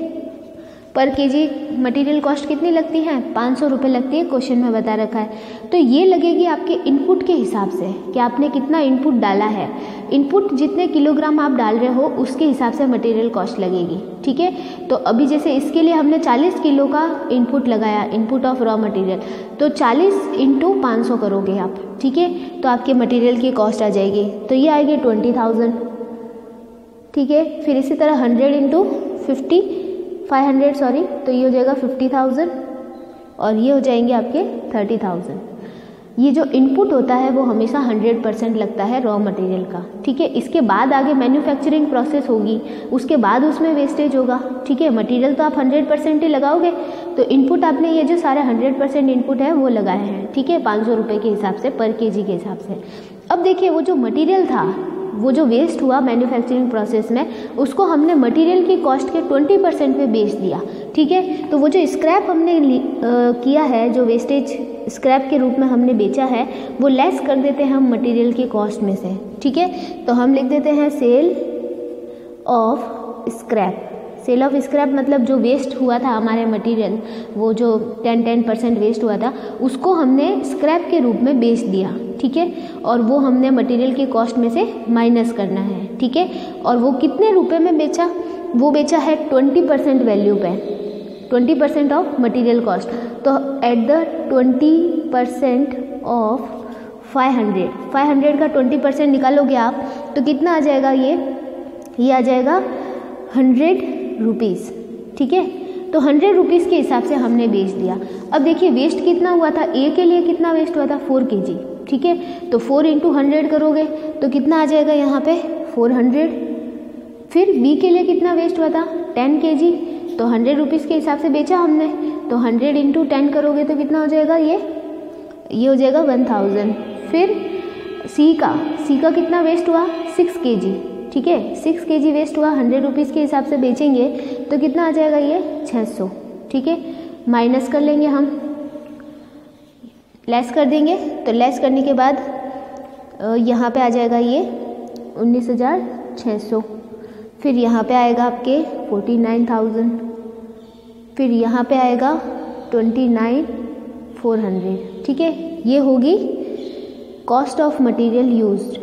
पर केजी मटेरियल कॉस्ट कितनी लगती है, 500 रुपये लगती है, क्वेश्चन में बता रखा है। तो ये लगेगी आपके इनपुट के हिसाब से कि आपने कितना इनपुट डाला है। इनपुट जितने किलोग्राम आप डाल रहे हो उसके हिसाब से मटेरियल कॉस्ट लगेगी, ठीक है। तो अभी जैसे इसके लिए हमने 40 किलो का इनपुट लगाया, इनपुट ऑफ रॉ मटेरियल, तो 40 × 500 करोगे आप, ठीक है। तो आपके मटेरियल की कॉस्ट आ जाएगी, तो ये आएगी 20,000, ठीक है। फिर इसी तरह 100 × 500 सॉरी, तो ये हो जाएगा 50,000 और ये हो जाएंगे आपके 30,000। ये जो इनपुट होता है वो हमेशा 100% लगता है रॉ मटेरियल का, ठीक है। इसके बाद आगे मैन्युफैक्चरिंग प्रोसेस होगी, उसके बाद उसमें वेस्टेज होगा, ठीक है। मटेरियल तो आप 100% ही लगाओगे, तो इनपुट आपने ये जो सारे 100% इनपुट है वो लगाए हैं, ठीक है, 500 रुपये के हिसाब से, पर केजी के हिसाब से। अब देखिए वो जो मटेरियल था, वो जो वेस्ट हुआ मैन्युफैक्चरिंग प्रोसेस में, उसको हमने मटेरियल की कॉस्ट के 20% पे बेच दिया, ठीक है। तो वो जो स्क्रैप हमने किया है, जो वेस्टेज स्क्रैप के रूप में हमने बेचा है, वो लेस कर देते हैं हम मटेरियल की कॉस्ट में से, ठीक है। तो हम लिख देते हैं sale of scrap. Sale of scrap मतलब जो वेस्ट हुआ था हमारे मटेरियल, वो जो 10% वेस्ट हुआ था, उसको हमने स्क्रैप के रूप में बेच दिया, ठीक है। और वो हमने मटेरियल की कॉस्ट में से माइनस करना है, ठीक है। और वो कितने रुपए में बेचा, वो बेचा है 20% वैल्यू पे, 20% ऑफ मटेरियल कॉस्ट। तो एट द 20% ऑफ 500 का 20% निकालोगे आप तो कितना आ जाएगा, ये आ जाएगा 100 रुपीज़, ठीक है। तो 100 रुपीज़ के हिसाब से हमने बेच दिया। अब देखिए वेस्ट कितना हुआ था, ए के लिए कितना वेस्ट हुआ था, 4 kg, ठीक है। तो 4 × 100 करोगे तो कितना आ जाएगा यहाँ पे 400। फिर बी के लिए कितना वेस्ट हुआ था, 10 kg, तो 100 रुपीज़ के हिसाब से बेचा हमने, तो 100 × 10 करोगे तो कितना हो जाएगा, ये हो जाएगा 1000। फिर सी का कितना वेस्ट हुआ, 6 kg, ठीक है। 6 kg वेस्ट हुआ, 100 रुपीज़ के हिसाब से बेचेंगे तो कितना आ जाएगा, ये 600, ठीक है। माइनस कर लेंगे हम, लेस कर देंगे, तो लेस करने के बाद यहाँ पे आ जाएगा ये 19,600। फिर यहाँ पे आएगा आपके 49,000। फिर यहाँ पे आएगा 29,400, ठीक है। ये होगी cost of material used,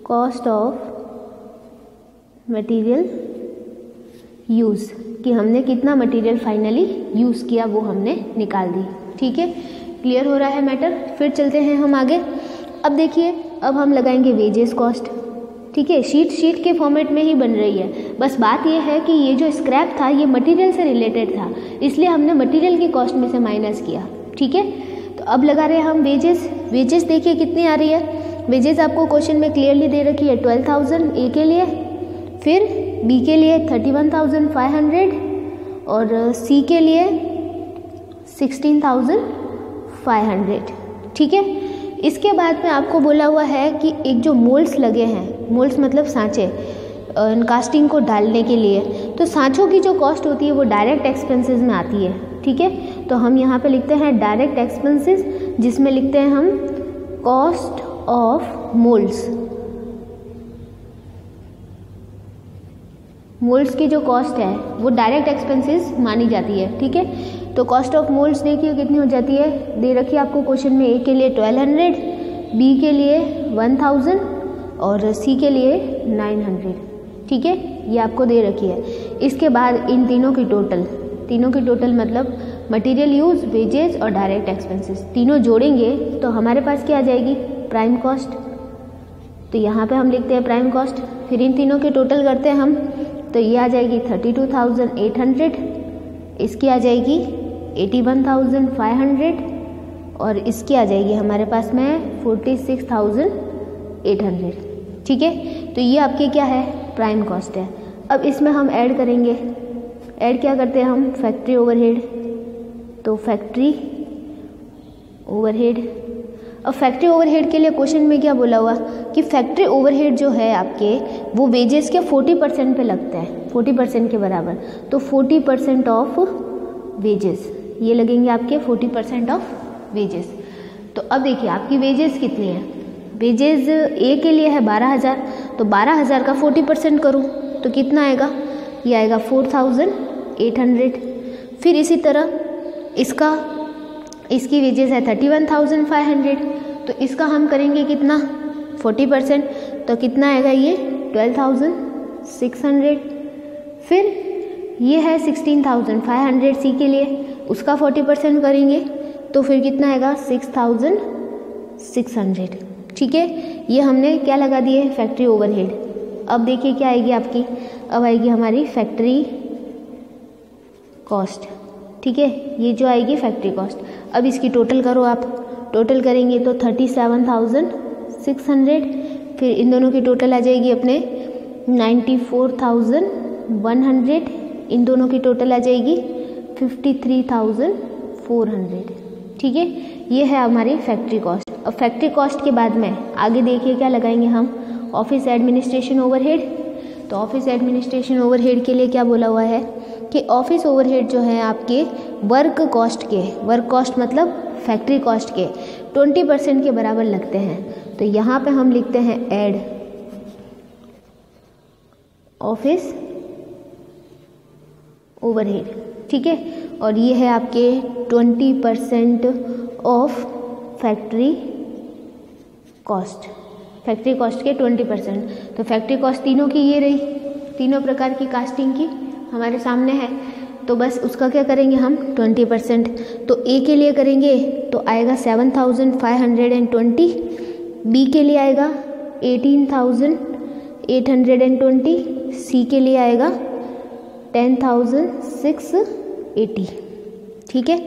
cost of material use, कि हमने कितना मटेरियल फाइनली यूज़ किया वो हमने निकाल दी, ठीक है। क्लियर हो रहा है मैटर। फिर चलते हैं हम आगे। अब देखिए अब हम लगाएंगे वेजेस कॉस्ट, ठीक है। शीट के फॉर्मेट में ही बन रही है, बस बात ये है कि ये जो स्क्रैप था ये मटेरियल से रिलेटेड था, इसलिए हमने मटेरियल की कॉस्ट में से माइनस किया, ठीक है। तो अब लगा रहे हैं हम वेजेस देखिए कितनी आ रही है। वेजेस आपको क्वेश्चन में क्लियरली दे रखी है 12,000 ए के लिए, फिर बी के लिए 31,500 और सी के लिए 16,500, ठीक है। इसके बाद में आपको बोला हुआ है कि एक जो मोल्ड्स लगे हैं, मोल्ड्स मतलब सांचे कास्टिंग को डालने के लिए, तो सांचों की जो कॉस्ट होती है वो डायरेक्ट एक्सपेंसेस में आती है, ठीक है। तो हम यहाँ पे लिखते हैं डायरेक्ट एक्सपेंसेस, जिसमें लिखते हैं हम कॉस्ट ऑफ मोल्ड्स। मोल्ड्स की जो कॉस्ट है वो डायरेक्ट एक्सपेंसेस मानी जाती है, ठीक है। तो कॉस्ट ऑफ मोल्ड्स देखिए कितनी हो जाती है, दे रखी है आपको क्वेश्चन में, ए के लिए 1200, बी के लिए 1000 और सी के लिए 900, ठीक है, ये आपको दे रखी है। इसके बाद इन तीनों की टोटल मतलब मटेरियल यूज, वेजेस और डायरेक्ट एक्सपेंसेस, तीनों जोड़ेंगे तो हमारे पास क्या आ जाएगी, प्राइम कॉस्ट। तो यहाँ पे हम लिखते हैं प्राइम कॉस्ट, फिर इन तीनों की टोटल करते हैं हम, तो ये आ जाएगी 32,800, इसकी आ जाएगी 81,500 और इसकी आ जाएगी हमारे पास में 46,800, ठीक है। तो ये आपके क्या है, प्राइम कॉस्ट है। अब इसमें हम ऐड करेंगे, ऐड क्या करते हैं हम, फैक्ट्री ओवरहेड। तो फैक्ट्री ओवरहेड, अब फैक्ट्री ओवरहेड के लिए क्वेश्चन में क्या बोला हुआ कि फैक्ट्री ओवरहेड जो है आपके वो वेजेस के 40% पे लगता है, 40% के बराबर। तो 40% ऑफ वेजेस, ये लगेंगे आपके 40% ऑफ वेजेस। तो अब देखिए आपकी वेजेस कितनी है, वेजेस ए के लिए है 12,000, तो 12,000 का 40% करूँ तो कितना आएगा, ये आएगा 4,800। फिर इसी तरह इसकी वेजेस है 31,500, तो इसका हम करेंगे कितना, 40%, तो कितना आएगा ये 12,600। फिर ये है 16,500 सी के लिए, उसका 40% करेंगे तो फिर कितना आएगा 6,600, ठीक है। ये हमने क्या लगा दिए, फैक्ट्री ओवरहेड। अब देखिए क्या आएगी आपकी, अब आएगी हमारी फैक्ट्री कॉस्ट, ठीक है, ये जो आएगी फैक्ट्री कॉस्ट। अब इसकी टोटल करो आप, टोटल करेंगे तो 37,600, फिर इन दोनों की टोटल आ जाएगी अपने 94,100, इन दोनों की टोटल आ जाएगी 53,400, ठीक है। ये है हमारी फैक्ट्री कॉस्ट। अब फैक्ट्री कॉस्ट के बाद में आगे देखिए क्या लगाएंगे हम, ऑफिस एडमिनिस्ट्रेशन ओवरहेड। तो ऑफिस एडमिनिस्ट्रेशन ओवरहेड के लिए क्या बोला हुआ है कि ऑफिस ओवरहेड जो है आपके वर्क कॉस्ट के, वर्क कॉस्ट मतलब फैक्ट्री कॉस्ट के 20% के बराबर लगते हैं। तो यहाँ पे हम लिखते हैं ऐड ऑफिस ओवरहेड, ठीक है, और ये है आपके 20% of factory cost, factory cost के 20%। तो फैक्ट्री कॉस्ट तीनों की ये रही, तीनों प्रकार की कास्टिंग की हमारे सामने है, तो बस उसका क्या करेंगे हम 20%। तो ए के लिए करेंगे तो आएगा 7,520, बी के लिए आएगा 18,820, सी के लिए आएगा 10,680, ठीक है।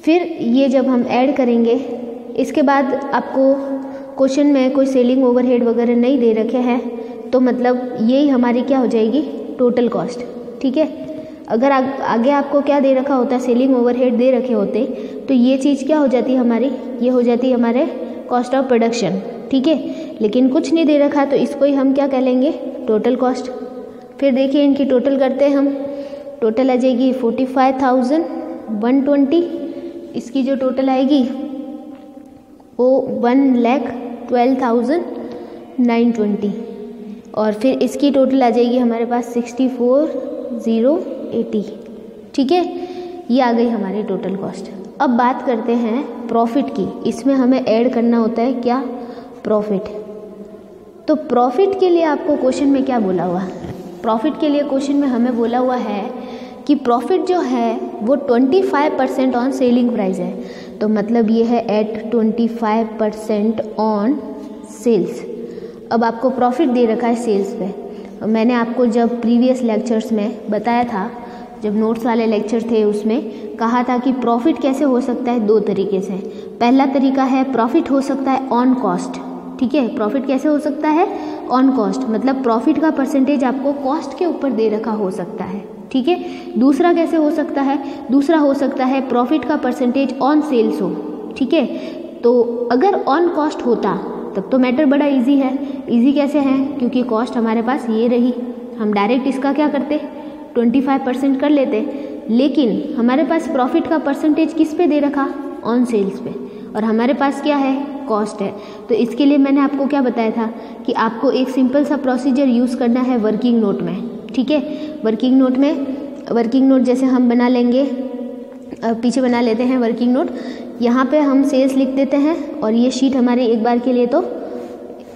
फिर ये जब हम ऐड करेंगे, इसके बाद आपको क्वेश्चन में कोई सेलिंग ओवरहेड वगैरह नहीं दे रखे हैं, तो मतलब यही हमारी क्या हो जाएगी टोटल कॉस्ट, ठीक है। अगर आगे आपको क्या दे रखा होता, सेलिंग ओवरहेड दे रखे होते, तो ये चीज़ क्या हो जाती हमारी, ये हो जाती हमारे कॉस्ट ऑफ प्रोडक्शन, ठीक है। लेकिन कुछ नहीं दे रखा तो इसको ही हम क्या कह लेंगे, टोटल कॉस्ट। फिर देखिए इनकी टोटल करते हैं हम, टोटल आ जाएगी 45,120, इसकी जो टोटल आएगी वो 1,12,920, और फिर इसकी टोटल आ जाएगी हमारे पास 64,080, ठीक है। ये आ गई हमारी टोटल कॉस्ट। अब बात करते हैं प्रॉफिट की, इसमें हमें ऐड करना होता है क्या, प्रॉफिट। तो प्रॉफिट के लिए आपको क्वेश्चन में क्या बोला हुआ है, प्रॉफिट के लिए क्वेश्चन में हमें बोला हुआ है कि प्रॉफिट जो है वो 25% ऑन सेलिंग प्राइस है, तो मतलब ये है एट 25% ऑन सेल्स। अब आपको प्रॉफिट दे रखा है सेल्स पे। मैंने आपको जब प्रीवियस लेक्चर्स में बताया था, जब नोट्स वाले लेक्चर थे उसमें कहा था कि प्रॉफिट कैसे हो सकता है, दो तरीके से। पहला तरीका है प्रॉफिट हो सकता है ऑन कॉस्ट, ठीक है। प्रॉफिट कैसे हो सकता है, ऑन कॉस्ट, मतलब प्रॉफिट का परसेंटेज आपको कॉस्ट के ऊपर दे रखा हो सकता है, ठीक है। दूसरा कैसे हो सकता है, दूसरा हो सकता है प्रॉफिट का परसेंटेज ऑन सेल्स हो, ठीक है। तो अगर ऑन कॉस्ट होता तब तो मैटर बड़ा इजी है। इजी कैसे है, क्योंकि कॉस्ट हमारे पास ये रही, हम डायरेक्ट इसका क्या करते 25% कर लेते, लेकिन हमारे पास प्रॉफिट का परसेंटेज किस पे दे रखा, ऑन सेल्स पे, और हमारे पास क्या है, कॉस्ट है। तो इसके लिए मैंने आपको क्या बताया था कि आपको एक सिंपल सा प्रोसीजर यूज़ करना है वर्किंग नोट में, ठीक है। वर्किंग नोट जैसे हम बना लेंगे, पीछे बना लेते हैं वर्किंग नोट। यहाँ पे हम सेल्स लिख देते हैं और ये शीट हमारी एक बार के लिए तो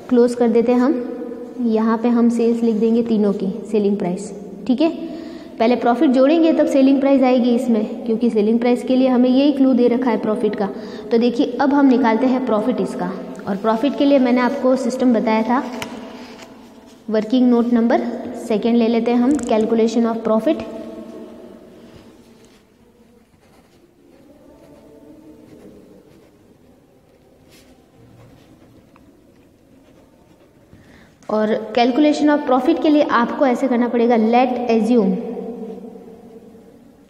क्लोज कर देते हैं हम। यहाँ पे हम सेल्स लिख देंगे तीनों की सेलिंग प्राइस, ठीक है। पहले प्रॉफिट जोड़ेंगे तब सेलिंग प्राइस आएगी इसमें, क्योंकि सेलिंग प्राइस के लिए हमें यही क्लू दे रखा है प्रॉफिट का। तो देखिए अब हम निकालते हैं प्रॉफिट इसका, और प्रॉफिट के लिए मैंने आपको सिस्टम बताया था। वर्किंग नोट नंबर 2 ले लेते हैं हम, कैलकुलेशन ऑफ प्रॉफिट। और कैलकुलेशन ऑफ प्रॉफिट के लिए आपको ऐसे करना पड़ेगा,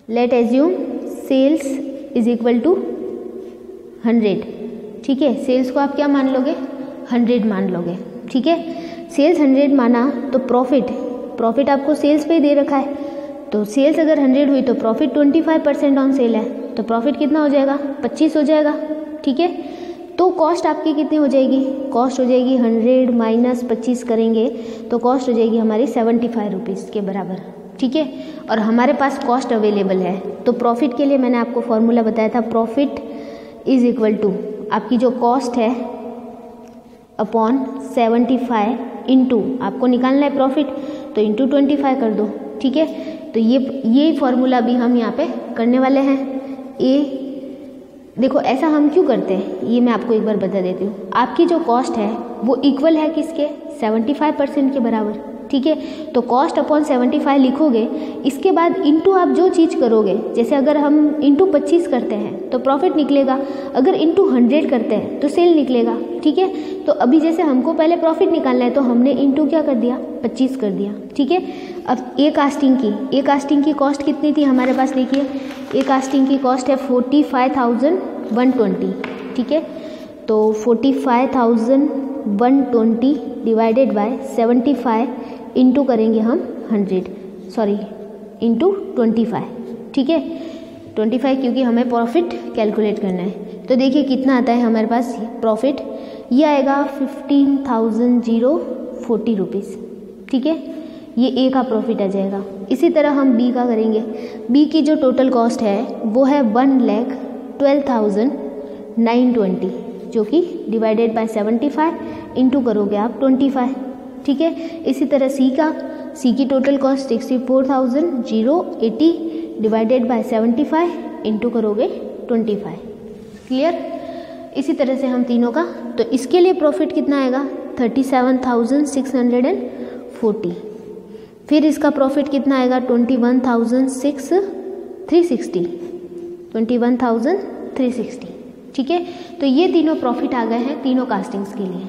let assume sales is equal to 100, ठीक है। सेल्स को आप क्या मान लोगे, 100 मान लोगे, ठीक है। सेल्स 100 माना तो प्रॉफिट आपको सेल्स पे ही दे रखा है, तो सेल्स अगर 100 हुई तो प्रॉफिट 25% ऑन सेल है, तो प्रॉफिट कितना हो जाएगा, 25 हो जाएगा, ठीक है। तो कॉस्ट आपकी कितनी हो जाएगी, कॉस्ट हो जाएगी 100 माइनस 25 करेंगे तो कॉस्ट हो जाएगी हमारी 75 रुपीज़ के बराबर, ठीक है। और हमारे पास कॉस्ट अवेलेबल है, तो प्रॉफिट के लिए मैंने आपको फॉर्मूला बताया था, प्रॉफिट इज इक्वल टू आपकी जो कॉस्ट है अपॉन 75 इंटू, आपको निकालना है प्रॉफिट तो इंटू 25 कर दो, ठीक है। तो ये फॉर्मूला भी हम यहाँ पे करने वाले हैं। देखो ऐसा हम क्यों करते हैं ये मैं आपको एक बार बता देती हूँ। आपकी जो कॉस्ट है वो इक्वल है किसके, 75% के बराबर, ठीक है। तो कॉस्ट अपॉन 75 लिखोगे, इसके बाद इंटू आप जो चीज़ करोगे, जैसे अगर हम इंटू 25 करते हैं तो प्रॉफिट निकलेगा, अगर इंटू 100 करते हैं तो सेल निकलेगा, ठीक है। तो अभी जैसे हमको पहले प्रॉफिट निकालना है तो हमने इंटू क्या कर दिया, 25 कर दिया, ठीक है। अब ए कास्टिंग की कॉस्ट कितनी थी हमारे पास, देखिए ए कास्टिंग की कॉस्ट है 45,120, ठीक है। तो 45,120 डिवाइडेड बाय 75 इंटू करेंगे हम 100, सॉरी इंटू 25, ठीक है। 25 क्योंकि हमें प्रॉफिट कैलकुलेट करना है। तो देखिए कितना आता है हमारे पास प्रॉफिट, ये आएगा 15,040 रुपीज़, ठीक है। ये ए का प्रॉफिट आ जाएगा। इसी तरह हम बी का करेंगे। बी की जो टोटल कॉस्ट है वो है 1,12,920, जो कि डिवाइडेड बाय 75 इंटू करोगे आप 25, ठीक है। इसी तरह सी की total cost 64,080 divided by 75 into करोगे 25, क्लियर। इसी तरह से हम तीनों का, तो इसके लिए प्रॉफिट कितना आएगा 37,640। फिर इसका प्रॉफिट कितना आएगा 21,360, ठीक है। तो ये तीनों प्रॉफिट आ गए हैं तीनों कास्टिंग्स के लिए,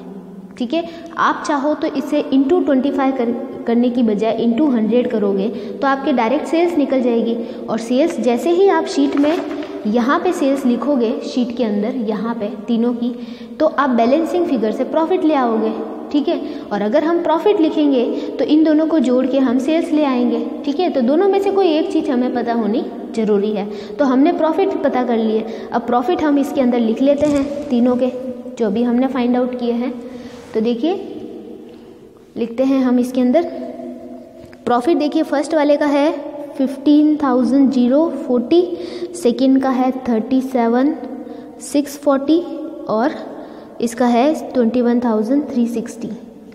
ठीक है। आप चाहो तो इसे इंटू 25 करने की बजाय इंटू 100 करोगे तो आपके डायरेक्ट सेल्स निकल जाएगी, और सेल्स जैसे ही आप शीट में यहाँ पे सेल्स लिखोगे, शीट के अंदर यहाँ पे तीनों की, तो आप बैलेंसिंग फिगर से प्रॉफिट ले आओगे, ठीक है। और अगर हम प्रॉफिट लिखेंगे तो इन दोनों को जोड़ के हम सेल्स ले आएंगे, ठीक है। तो दोनों में से कोई एक चीज़ हमें पता होनी जरूरी है। तो हमने प्रॉफिट पता कर लिए, अब प्रॉफिट हम इसके अंदर लिख लेते हैं तीनों के जो भी हमने फाइंड आउट किए हैं। तो देखिए लिखते हैं हम इसके अंदर प्रॉफिट। देखिए फर्स्ट वाले का है 15,040, सेकेंड का है 37,640 और इसका है 21,360।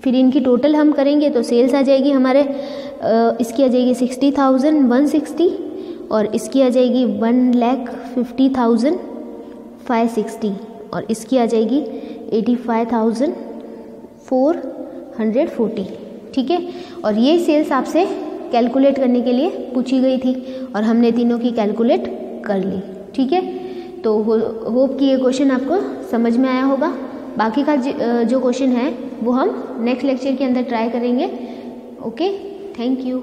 फिर इनकी टोटल हम करेंगे तो सेल्स आ जाएगी हमारे, इसकी आ जाएगी 60,160 और इसकी आ जाएगी 1,50,560 और इसकी आ जाएगी 85,440, ठीक है। और ये सेल्स आपसे कैलकुलेट करने के लिए पूछी गई थी और हमने तीनों की कैलकुलेट कर ली, ठीक है। तो होप कि ये क्वेश्चन आपको समझ में आया होगा। बाकी का जो क्वेश्चन है वो हम नेक्स्ट लेक्चर के अंदर ट्राई करेंगे। Okay, thank you.